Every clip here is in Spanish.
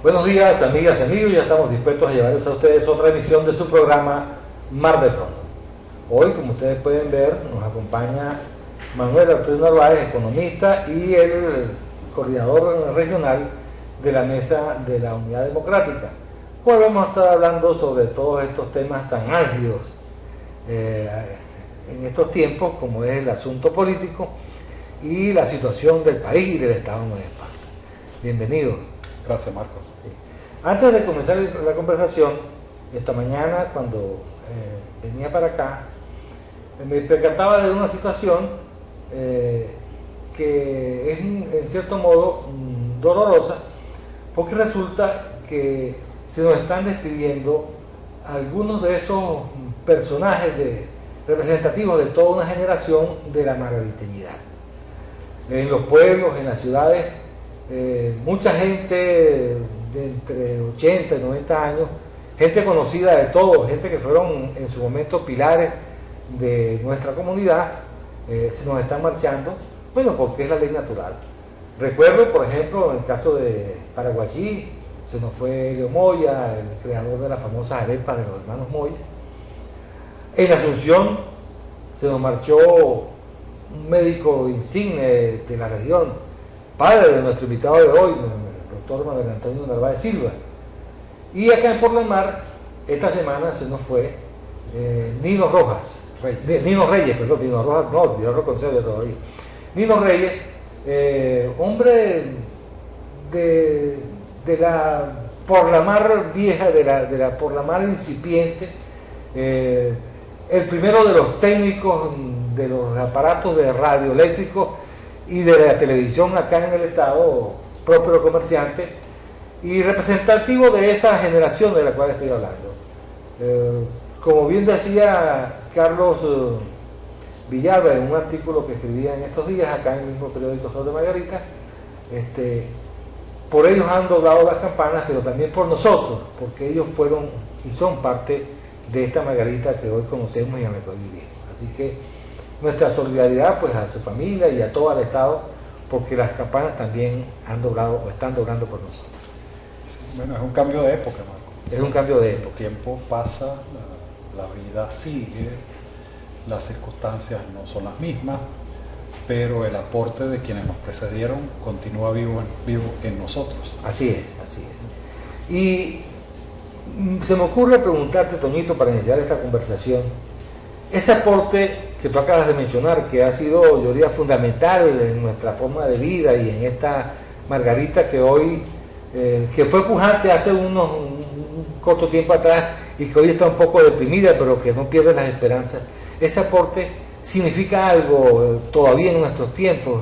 Buenos días, amigas y amigos, ya estamos dispuestos a llevarles a ustedes otra emisión de su programa Mar de Fondo. Hoy, como ustedes pueden ver, nos acompaña Manuel Arturo Narváez, economista y el coordinador regional de la Mesa de la Unidad Democrática. Hoy vamos a estar hablando sobre todos estos temas tan álgidos en estos tiempos, como es el asunto político y la situación del país y del Estado Nueva Esparta. Bienvenido. Gracias, Marcos. Antes de comenzar la conversación, esta mañana cuando venía para acá, me percataba de una situación que es en cierto modo dolorosa, porque resulta que se nos están despidiendo algunos de esos personajes representativos de toda una generación de la margariteñidad. En los pueblos, en las ciudades, mucha gente de entre 80 y 90 años, gente conocida de todos, gente que fueron en su momento pilares de nuestra comunidad, se nos están marchando, bueno, porque es la ley natural. Recuerdo, por ejemplo, en el caso de Paraguayí, se nos fue Elio Moya, el creador de las famosas arepas de los hermanos Moya. En Asunción se nos marchó un médico insigne de la región, padre de nuestro invitado de hoy, el doctor Manuel Antonio Narváez Silva. Y acá en Porlamar, esta semana se nos fue Nino Rojas, Nino Reyes, Nino Rojas no, Dios lo conserve todavía. Nino Reyes, hombre de la Porlamar vieja, de la Porlamar incipiente, el primero de los técnicos de los aparatos de radioeléctricos y de la televisión acá en el estado, propio comerciante y representativo de esa generación de la cual estoy hablando. Como bien decía Carlos Villalba en un artículo que escribía en estos días acá en el mismo periódico Sol de Margarita, por ellos han doblado las campanas, pero también por nosotros, porque ellos fueron y son parte de esta Margarita que hoy conocemos y a la que hoy vivimos. Así que nuestra solidaridad pues a su familia y a todo el Estado, porque las campanas también han doblado o están doblando por nosotros. Bueno, es un cambio de época, Marco. Es un cambio de época. El tiempo pasa, la vida sigue, las circunstancias no son las mismas, pero el aporte de quienes nos precedieron continúa vivo en nosotros. Así es, así es. Y se me ocurre preguntarte, Toñito, para iniciar esta conversación, ese aporte que tú acabas de mencionar, que ha sido, yo diría, fundamental en nuestra forma de vida y en esta Margarita que hoy, que fue pujante hace un corto tiempo atrás y que hoy está un poco deprimida, pero que no pierde las esperanzas. Ese aporte significa algo todavía en nuestros tiempos.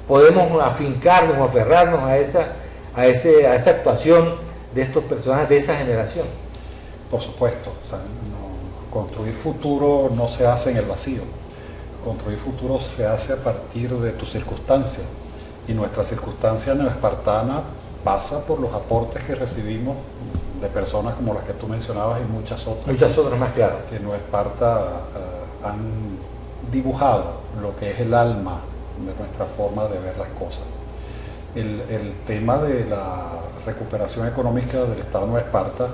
Podemos afincarnos o aferrarnos a esa actuación de estos personajes de esa generación. Por supuesto, o sea, construir futuro no se hace en el vacío. Construir futuro se hace a partir de tus circunstancias. Y nuestra circunstancia neoespartana pasa por los aportes que recibimos de personas como las que tú mencionabas y muchas otras. Muchas otras más, claro. Que en Nueva Esparta han dibujado lo que es el alma de nuestra forma de ver las cosas. El tema de la recuperación económica del Estado de Nueva Esparta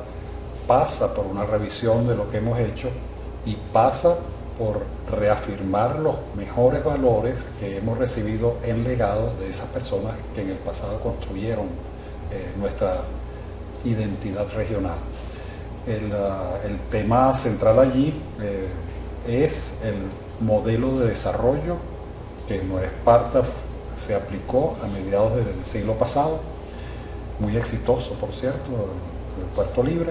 pasa por una revisión de lo que hemos hecho y pasa por reafirmar los mejores valores que hemos recibido en legado de esas personas que en el pasado construyeron nuestra identidad regional. El tema central allí es el modelo de desarrollo que en Nueva Esparta se aplicó a mediados del siglo pasado, muy exitoso por cierto, el Puerto Libre,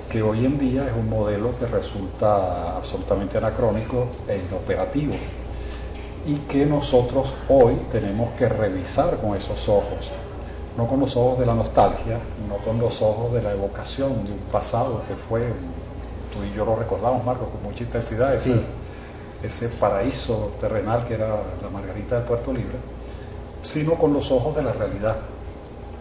que hoy en día es un modelo que resulta absolutamente anacrónico e inoperativo y que nosotros hoy tenemos que revisar con esos ojos, no con los ojos de la nostalgia, no con los ojos de la evocación de un pasado que fue, tú y yo lo recordamos, Marco, con mucha intensidad, ese paraíso terrenal que era la Margarita del Puerto Libre, sino con los ojos de la realidad,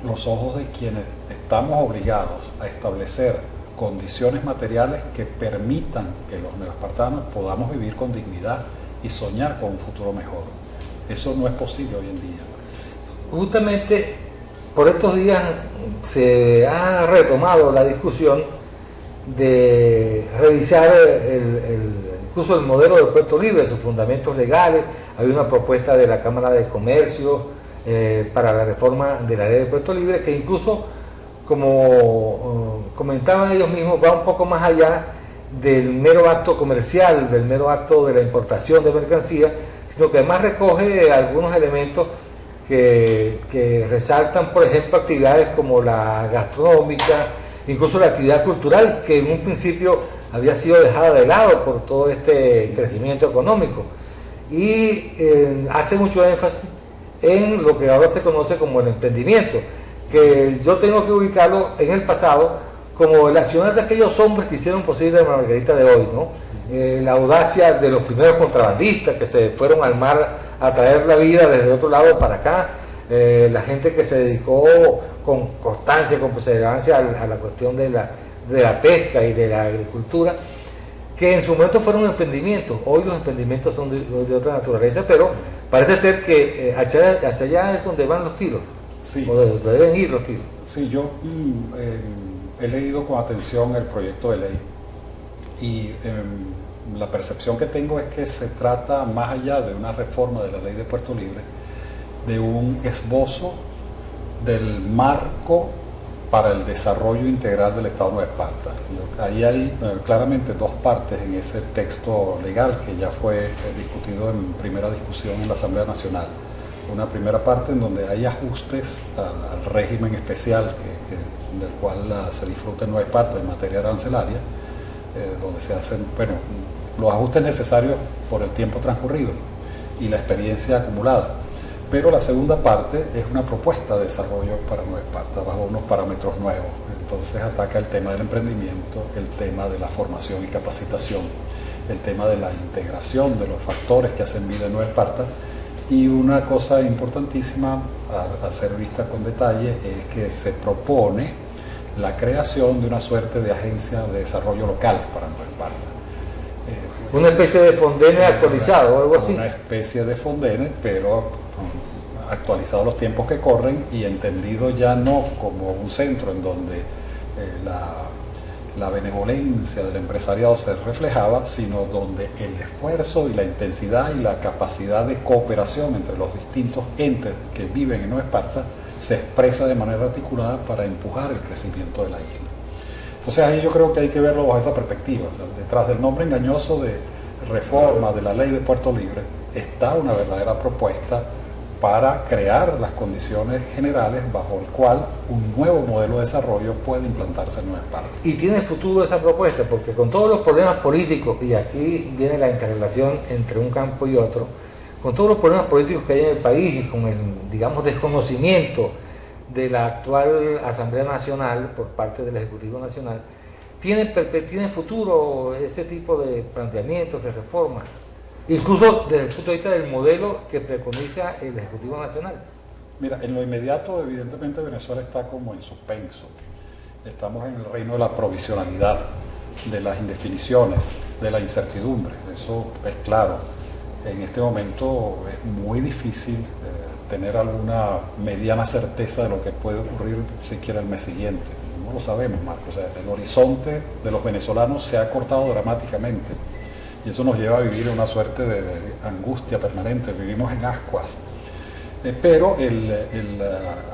los ojos de quienes estamos obligados a establecer condiciones materiales que permitan que los neoespartanos podamos vivir con dignidad y soñar con un futuro mejor. Eso no es posible hoy en día. Justamente por estos días se ha retomado la discusión de revisar incluso el modelo del Puerto Libre, sus fundamentos legales. Hay una propuesta de la Cámara de Comercio para la reforma de la ley de Puerto Libre, que incluso, como comentaban ellos mismos, va un poco más allá del mero acto comercial, del mero acto de la importación de mercancías, sino que además recoge algunos elementos que resaltan, por ejemplo, actividades como la gastronómica, incluso la actividad cultural, que en un principio había sido dejada de lado por todo este crecimiento económico. Y hace mucho énfasis en lo que ahora se conoce como el emprendimiento, que yo tengo que ubicarlo en el pasado como el accionar de aquellos hombres que hicieron posible la Margarita de hoy, ¿no? La audacia de los primeros contrabandistas que se fueron al mar a traer la vida desde otro lado para acá, la gente que se dedicó con constancia, con perseverancia a la cuestión de la pesca y de la agricultura, que en su momento fueron emprendimientos. Hoy los emprendimientos son de otra naturaleza, pero parece ser que hacia allá es donde van los tiros, sí, o donde deben ir los tiros. Sí, yo he leído con atención el proyecto de ley y la percepción que tengo es que se trata, más allá de una reforma de la ley de Puerto Libre, de un esbozo del marco para el desarrollo integral del Estado de Nueva Esparta. Ahí hay claramente dos partes en ese texto legal que ya fue discutido en primera discusión en la Asamblea Nacional. Una primera parte en donde hay ajustes al régimen especial del cual se disfruta en Nueva Esparta en materia arancelaria, donde se hacen los ajustes necesarios por el tiempo transcurrido y la experiencia acumulada. Pero la segunda parte es una propuesta de desarrollo para Nueva Esparta bajo unos parámetros nuevos. Entonces ataca el tema del emprendimiento, el tema de la formación y capacitación, el tema de la integración de los factores que hacen vida en Nueva Esparta. Y una cosa importantísima a ser vista con detalle es que se propone la creación de una suerte de agencia de desarrollo local para Nueva Esparta. Una especie de Fondene actualizado o algo así. Una especie de Fondene, pero actualizado a los tiempos que corren y entendido ya no como un centro en donde la benevolencia del empresariado se reflejaba, sino donde el esfuerzo y la intensidad y la capacidad de cooperación entre los distintos entes que viven en Nueva Esparta se expresa de manera articulada para empujar el crecimiento de la isla. Entonces ahí yo creo que hay que verlo bajo esa perspectiva. O sea, detrás del nombre engañoso de reforma de la ley de Puerto Libre está una verdadera propuesta para crear las condiciones generales bajo el cual un nuevo modelo de desarrollo puede implantarse en Nueva Esparta. Y tiene futuro esa propuesta, porque con todos los problemas políticos, y aquí viene la interrelación entre un campo y otro, con todos los problemas políticos que hay en el país y con el, digamos, desconocimiento de la actual Asamblea Nacional por parte del Ejecutivo Nacional, tiene futuro ese tipo de planteamientos, de reformas, incluso desde el punto de vista del modelo que preconiza el Ejecutivo Nacional. Mira, en lo inmediato evidentemente Venezuela está como en suspenso. Estamos en el reino de la provisionalidad, de las indefiniciones, de la incertidumbre. Eso es claro. En este momento es muy difícil tener alguna mediana certeza de lo que puede ocurrir siquiera el mes siguiente. No lo sabemos, Marco. O sea, el horizonte de los venezolanos se ha cortado dramáticamente y eso nos lleva a vivir una suerte de angustia permanente. Vivimos en ascuas. Pero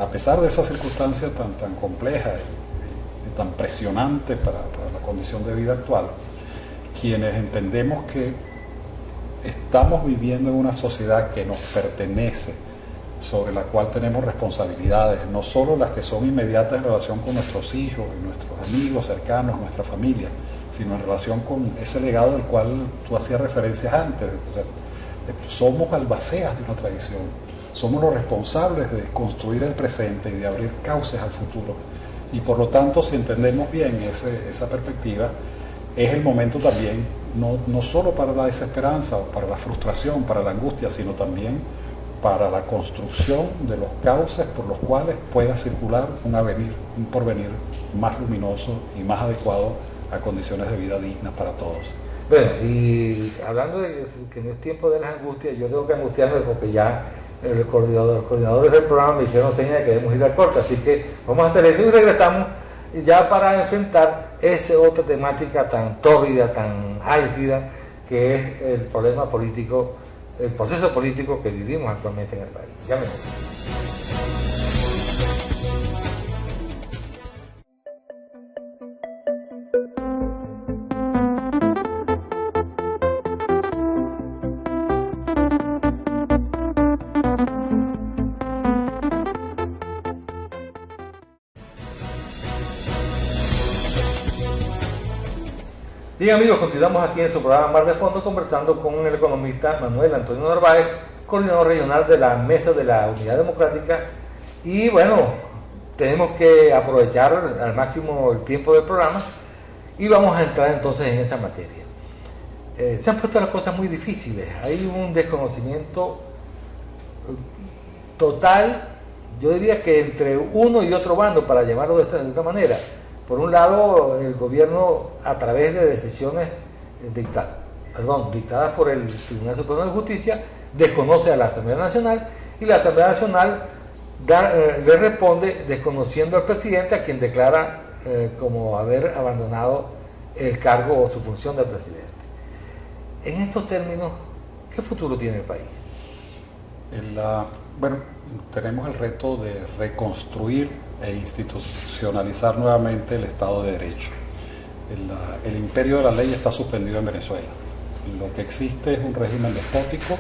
a pesar de esa circunstancia tan compleja y tan presionante para la condición de vida actual, quienes entendemos que estamos viviendo en una sociedad que nos pertenece, sobre la cual tenemos responsabilidades, no solo las que son inmediatas en relación con nuestros hijos, nuestros amigos cercanos, nuestra familia, sino en relación con ese legado del cual tú hacías referencias antes. O sea, somos albaceas de una tradición, somos los responsables de construir el presente y de abrir cauces al futuro. Y por lo tanto, si entendemos bien esa perspectiva, es el momento también, no solo para la desesperanza o para la frustración, para la angustia, sino también para la construcción de los cauces por los cuales pueda circular un porvenir más luminoso y más adecuado a condiciones de vida dignas para todos. Bueno, y hablando de que no es tiempo de las angustias, yo tengo que angustiarme porque ya los coordinadores del programa me hicieron señas de que debemos ir al corte, así que vamos a hacer eso y regresamos ya para enfrentar esa otra temática tan tórrida, tan álgida, que es el problema político, el proceso político que vivimos actualmente en el país. Ya me voy. Bien amigos, continuamos aquí en su programa Mar de Fondo conversando con el economista Manuel Antonio Narváez, coordinador regional de la Mesa de la Unidad Democrática. Y bueno, tenemos que aprovechar al máximo el tiempo del programa y vamos a entrar entonces en esa materia. Se han puesto las cosas muy difíciles, hay un desconocimiento total, yo diría que entre uno y otro bando, para llamarlo de esta manera. Por un lado, el gobierno, a través de decisiones dictadas por el Tribunal Supremo de Justicia, desconoce a la Asamblea Nacional y la Asamblea Nacional le responde desconociendo al presidente, a quien declara como haber abandonado el cargo o su función de presidente. En estos términos, ¿qué futuro tiene el país? Bueno, tenemos el reto de reconstruir e institucionalizar nuevamente el Estado de Derecho. El imperio de la ley está suspendido en Venezuela. Lo que existe es un régimen despótico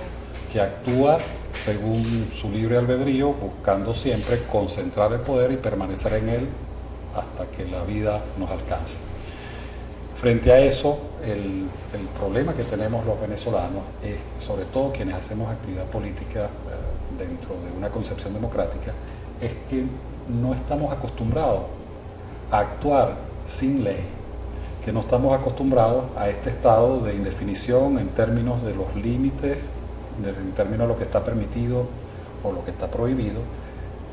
que actúa según su libre albedrío, buscando siempre concentrar el poder y permanecer en él hasta que la vida nos alcance. Frente a eso, el problema que tenemos los venezolanos es, sobre todo quienes hacemos actividad política dentro de una concepción democrática, es que no estamos acostumbrados a actuar sin ley, que no estamos acostumbrados a este estado de indefinición en términos de los límites, en términos de lo que está permitido o lo que está prohibido,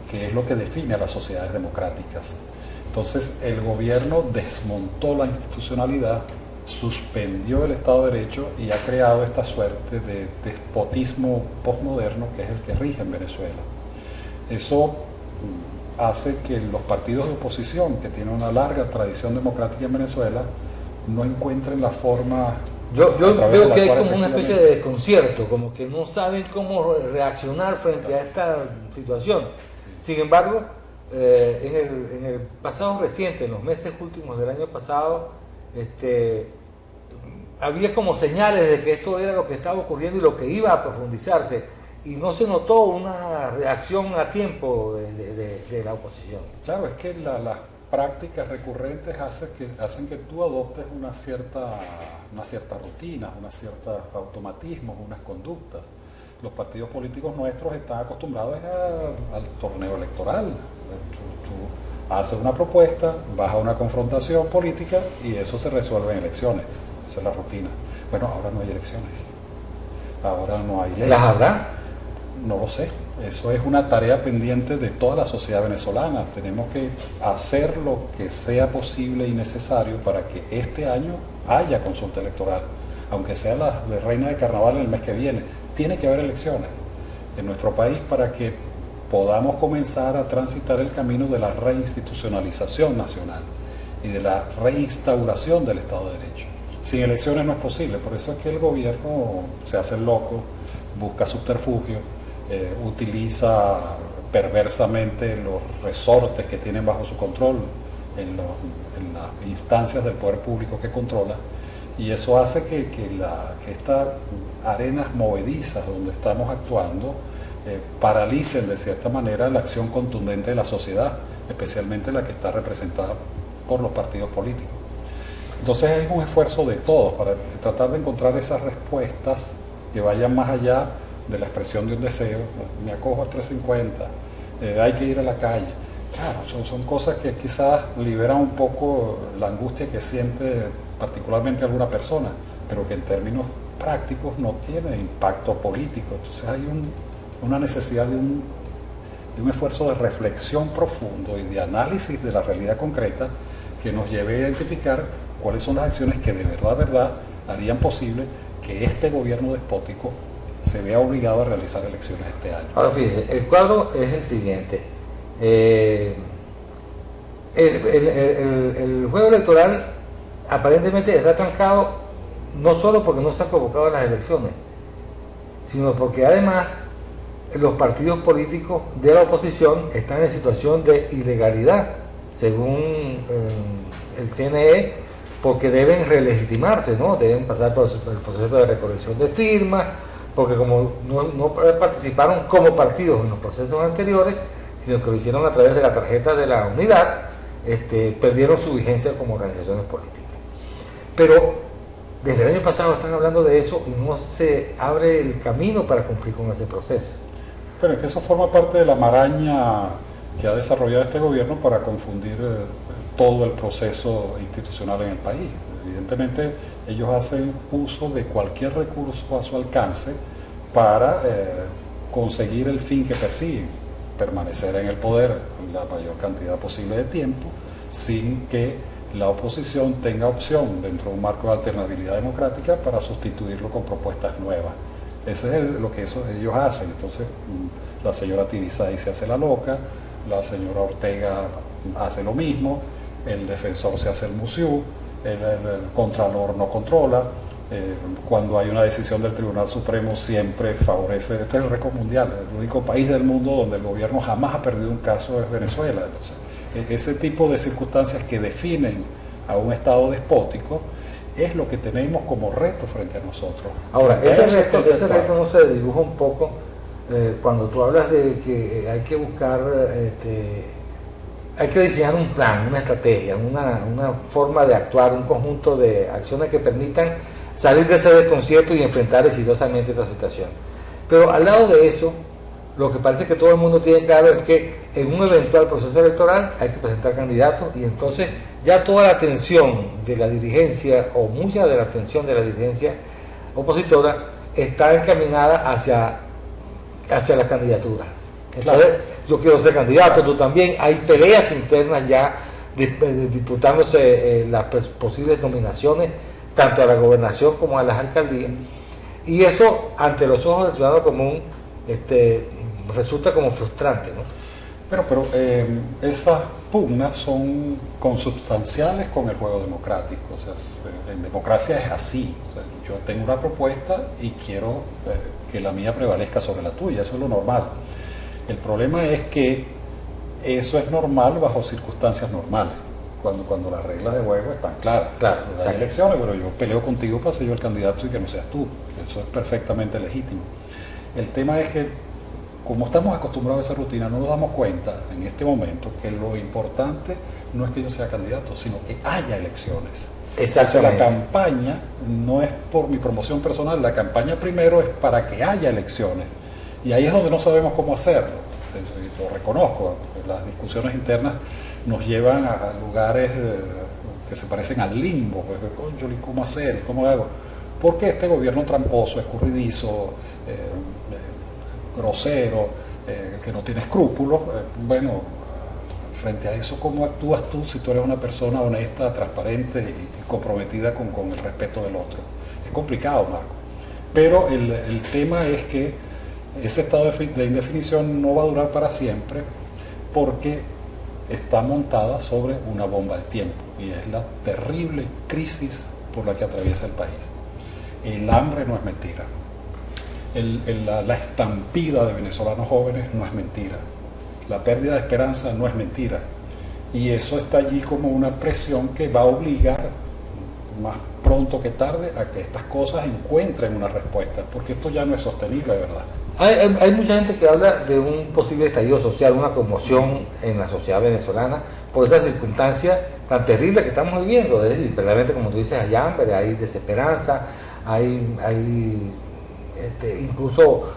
que es lo que define a las sociedades democráticas. Entonces el gobierno desmontó la institucionalidad, suspendió el Estado de Derecho y ha creado esta suerte de despotismo postmoderno que es el que rige en Venezuela. Eso hace que los partidos de oposición, que tienen una larga tradición democrática en Venezuela, no encuentren la forma... Yo veo que hay como una especie de desconcierto, como que no saben cómo reaccionar frente a esta situación. Sin embargo, en el pasado reciente, en los meses últimos del año pasado, había como señales de que esto era lo que estaba ocurriendo y lo que iba a profundizarse, y no se notó una reacción a tiempo de la oposición. Claro, es que las prácticas recurrentes hacen que tú adoptes una cierta rutina, unos ciertos automatismos, unas conductas. Los partidos políticos nuestros están acostumbrados al torneo electoral. Tú haces una propuesta, vas a una confrontación política y eso se resuelve en elecciones. Esa es la rutina. Bueno, ahora no hay elecciones. Ahora no hay ley. ¿Las habrá? No lo sé. Eso es una tarea pendiente de toda la sociedad venezolana. Tenemos que hacer lo que sea posible y necesario para que este año haya consulta electoral. Aunque sea la de Reina de Carnaval el mes que viene, tiene que haber elecciones en nuestro país para que podamos comenzar a transitar el camino de la reinstitucionalización nacional y de la reinstauración del Estado de Derecho. Sin elecciones no es posible, por eso es que el gobierno se hace el loco, busca subterfugio, utiliza perversamente los resortes que tienen bajo su control en las instancias del poder público que controla, y eso hace que estas arenas movedizas donde estamos actuando paralicen de cierta manera la acción contundente de la sociedad, especialmente la que está representada por los partidos políticos. Entonces es un esfuerzo de todos para tratar de encontrar esas respuestas que vayan más allá de la expresión de un deseo. Me acojo al 350, hay que ir a la calle. Claro, son cosas que quizás liberan un poco la angustia que siente particularmente alguna persona, pero que en términos prácticos no tiene impacto político. Entonces hay una necesidad de un esfuerzo de reflexión profundo y de análisis de la realidad concreta que nos lleve a identificar cuáles son las acciones que de verdad harían posible que este gobierno despótico se vea obligado a realizar elecciones este año. Ahora fíjese, el cuadro es el siguiente. El juego electoral aparentemente está trancado no solo porque no se han convocado las elecciones, sino porque además los partidos políticos de la oposición están en situación de ilegalidad, según el CNE, porque deben relegitimarse, ¿no? Deben pasar por el proceso de recolección de firmas, porque como no participaron como partidos en los procesos anteriores, sino que lo hicieron a través de la tarjeta de la unidad, perdieron su vigencia como organizaciones políticas. Pero desde el año pasado están hablando de eso y no se abre el camino para cumplir con ese proceso. Pero es que eso forma parte de la maraña que ha desarrollado este gobierno para confundir todo el proceso institucional en el país. Evidentemente ellos hacen uso de cualquier recurso a su alcance para conseguir el fin que persiguen, permanecer en el poder la mayor cantidad posible de tiempo, sin que la oposición tenga opción dentro de un marco de alternabilidad democrática para sustituirlo con propuestas nuevas. Ese es lo que ellos hacen. Entonces la señora Tibisay se hace la loca, la señora Ortega hace lo mismo, el defensor se hace el musiú, el contralor no controla. Cuando hay una decisión del Tribunal Supremo siempre favorece. Este es el récord mundial, el único país del mundo donde el gobierno jamás ha perdido un caso es Venezuela. Entonces, ese tipo de circunstancias que definen a un Estado despótico es lo que tenemos como reto frente a nosotros. Ahora, ese reto no se dibuja un poco cuando tú hablas de que hay que buscar, hay que diseñar un plan, una estrategia, una forma de actuar, un conjunto de acciones que permitan salir de ese desconcierto y enfrentar exitosamente esta situación. Pero al lado de eso, lo que parece que todo el mundo tiene claro es que en un eventual proceso electoral hay que presentar candidatos y entonces ya toda la atención de la dirigencia o mucha de la atención de la dirigencia opositora está encaminada hacia la candidatura. Entonces, claro, yo quiero ser candidato, tú también. Hay peleas internas ya disputándose las posibles nominaciones tanto a la gobernación como a las alcaldías, y eso ante los ojos del ciudadano común resulta como frustrante, ¿no? Pero esas pugnas son consubstanciales con el juego democrático. O sea, en democracia es así. O sea, yo tengo una propuesta y quiero que la mía prevalezca sobre la tuya, eso es lo normal. El problema es que eso es normal bajo circunstancias normales, cuando las reglas de juego están claras. Claro, hay elecciones, pero yo peleo contigo para ser yo el candidato y que no seas tú. Eso es perfectamente legítimo. El tema es que, como estamos acostumbrados a esa rutina, no nos damos cuenta en este momento que lo importante no es que yo sea candidato, sino que haya elecciones. Exactamente. O sea, la campaña no es por mi promoción personal, la campaña primero es para que haya elecciones. Y ahí es donde no sabemos cómo hacerlo. Lo reconozco, las discusiones internas nos llevan a lugares que se parecen al limbo. Pues, ¿cómo hacer? ¿Cómo hago? Porque este gobierno tramposo, escurridizo, grosero, que no tiene escrúpulos, bueno, frente a eso, ¿cómo actúas tú si tú eres una persona honesta, transparente y comprometida con el respeto del otro? Es complicado, Marco. Pero el tema es que ese estado de indefinición no va a durar para siempre, porque está montada sobre una bomba de tiempo, y es la terrible crisis por la que atraviesa el país. El hambre no es mentira. La estampida de venezolanos jóvenes no es mentira. La pérdida de esperanza no es mentira. Y eso está allí como una presión que va a obligar, más pronto que tarde, a que estas cosas encuentren una respuesta, porque esto ya no es sostenible, de verdad. Hay mucha gente que habla de un posible estallido social, una conmoción en la sociedad venezolana por esa circunstancia tan terrible que estamos viviendo. Es decir, verdaderamente, como tú dices, hay hambre, hay desesperanza, hay incluso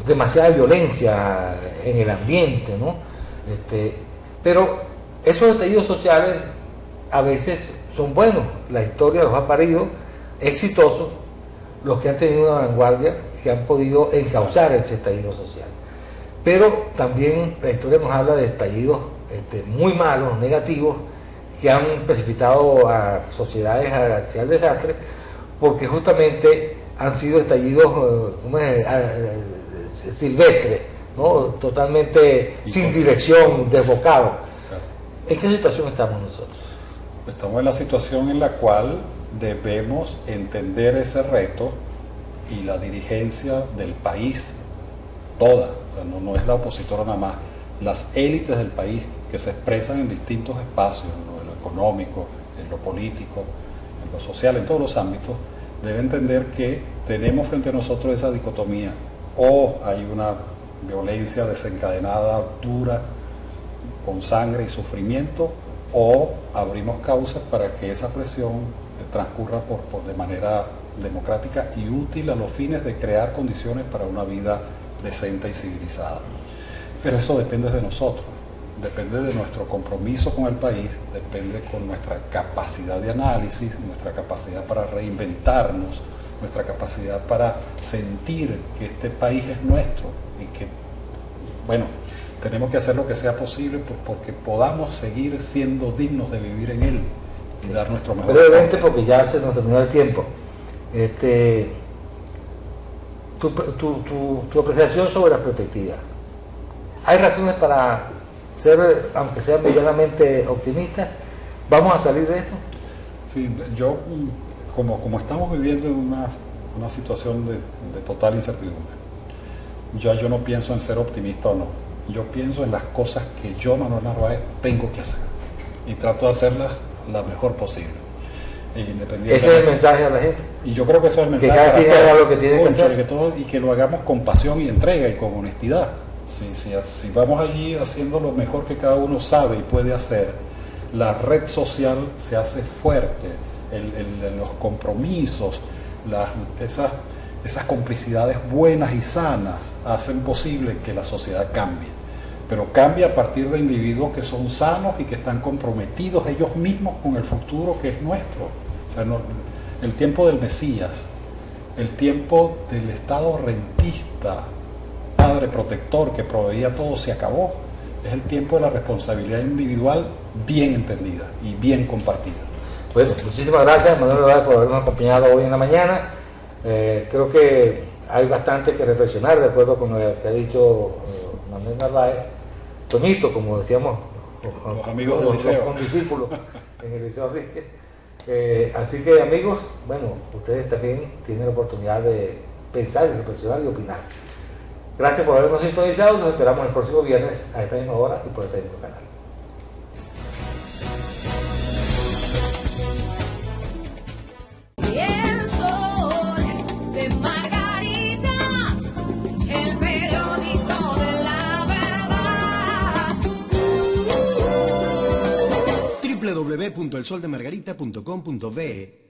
demasiada violencia en el ambiente, ¿no? Pero esos estallidos sociales a veces son buenos, la historia los ha parido, exitosos, los que han tenido una vanguardia, que han podido encauzar ese estallido social. Pero también la historia nos habla de estallidos muy malos, negativos, que han precipitado a sociedades hacia el desastre, porque justamente han sido estallidos silvestres, ¿no? Totalmente sin dirección, desbocados. Claro. ¿En qué situación estamos nosotros? Estamos en la situación en la cual debemos entender ese reto y la dirigencia del país, toda, o sea, no es la opositora nada más, las élites del país que se expresan en distintos espacios, en lo económico, en lo político, en lo social, en todos los ámbitos, deben entender que tenemos frente a nosotros esa dicotomía: o hay una violencia desencadenada, dura, con sangre y sufrimiento, o abrimos causas para que esa presión transcurra de manera democrática y útil a los fines de crear condiciones para una vida decente y civilizada. Pero eso depende de nosotros, depende de nuestro compromiso con el país, depende con nuestra capacidad de análisis, nuestra capacidad para reinventarnos, nuestra capacidad para sentir que este país es nuestro y que, bueno, tenemos que hacer lo que sea posible porque podamos seguir siendo dignos de vivir en él y dar nuestro mejor. Brevemente, porque ya se nos terminó el tiempo. Tu apreciación sobre las perspectivas. ¿Hay razones para ser, aunque sea medianamente optimistas? ¿Vamos a salir de esto? Sí, yo, como estamos viviendo en una situación de total incertidumbre, yo no pienso en ser optimista o no. Yo pienso en las cosas que yo, Manuel Narváez, tengo que hacer y trato de hacerlas la mejor posible. Ese es el mensaje a la gente. Y yo creo que ese es el mensaje. Que cada quien haga lo que tiene que hacer. Y que lo hagamos con pasión y entrega y con honestidad. Si vamos allí haciendo lo mejor que cada uno sabe y puede hacer, la red social se hace fuerte, los compromisos, esas complicidades buenas y sanas hacen posible que la sociedad cambie. Pero cambia a partir de individuos que son sanos y que están comprometidos ellos mismos con el futuro que es nuestro. O sea, el tiempo del Mesías, el tiempo del Estado rentista, padre protector que proveía todo, se acabó. Es el tiempo de la responsabilidad individual bien entendida y bien compartida. Bueno, muchísimas gracias, Manuel Narváez, por habernos acompañado hoy en la mañana. Creo que hay bastante que reflexionar de acuerdo con lo que ha dicho Manuel Narváez. Tonito, como decíamos los amigos del liceo, con discípulos en el Liceo Rísquez. Así que, amigos, bueno, ustedes también tienen la oportunidad de pensar y reflexionar y opinar. Gracias por habernos sintonizado. Nos esperamos el próximo viernes a esta misma hora y por este mismo canal. www.elsoldemargarita.com.be